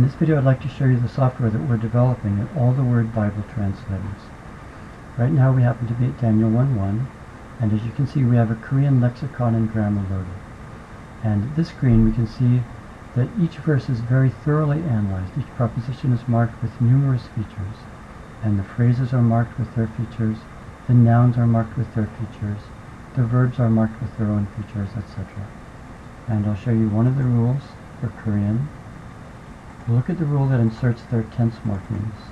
In this video I'd like to show you the software that we're developing at All the Word Bible Translators. Right now we happen to be at Daniel 1:1, and as you can see we have a Korean lexicon and grammar loaded. And at this screen we can see that each verse is very thoroughly analyzed. Each proposition is marked with numerous features, and the phrases are marked with their features, the nouns are marked with their features, the verbs are marked with their own features, etc. And I'll show you one of the rules for Korean. We'll look at the rule that inserts their tense morphemes.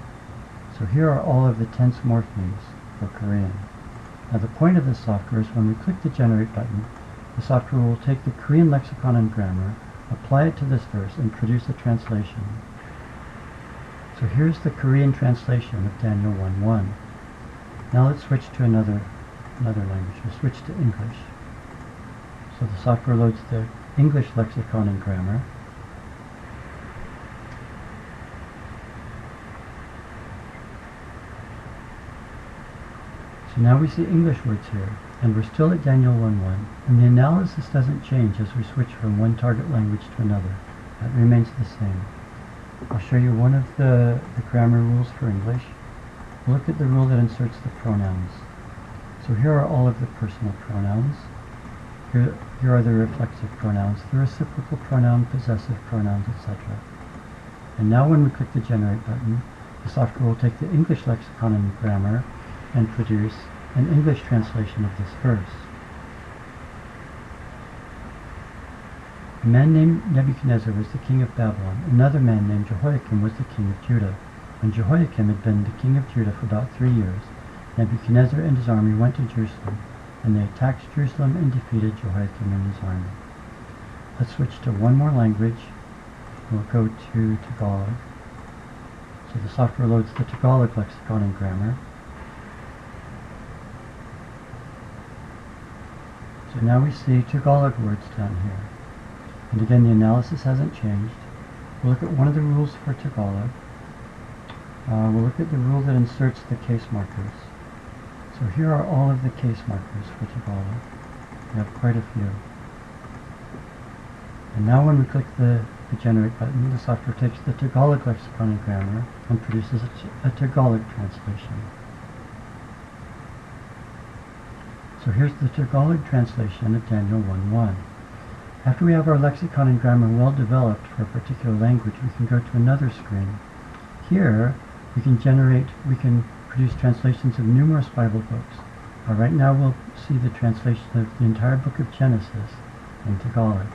So here are all of the tense morphemes for Korean. Now the point of this software is when we click the Generate button, the software will take the Korean lexicon and grammar, apply it to this verse, and produce a translation. So here's the Korean translation of Daniel 1:1. Now let's switch to another language. We'll switch to English. So the software loads the English lexicon and grammar. So now we see English words here, and we're still at Daniel 1:1, and the analysis doesn't change as we switch from one target language to another. That remains the same. I'll show you one of the grammar rules for English. We'll look at the rule that inserts the pronouns. So here are all of the personal pronouns. Here are the reflexive pronouns, the reciprocal pronoun, possessive pronouns, etc. And now when we click the Generate button, the software will take the English lexicon and grammar and produce an English translation of this verse. A man named Nebuchadnezzar was the king of Babylon. Another man named Jehoiakim was the king of Judah. When Jehoiakim had been the king of Judah for about 3 years, Nebuchadnezzar and his army went to Jerusalem, and they attacked Jerusalem and defeated Jehoiakim and his army. Let's switch to one more language. We'll go to Tagalog. So the software loads the Tagalog lexicon and grammar. So now we see Tagalog words down here. And again, the analysis hasn't changed. We'll look at one of the rules for Tagalog. We'll look at the rule that inserts the case markers. So here are all of the case markers for Tagalog. We have quite a few. And now when we click the Generate button, the software takes the Tagalog lexicon and grammar and produces a Tagalog translation. So here's the Tagalog translation of Daniel 1:1. After we have our lexicon and grammar well developed for a particular language, we can go to another screen. Here, we can produce translations of numerous Bible books. Right now we'll see the translation of the entire book of Genesis in Tagalog.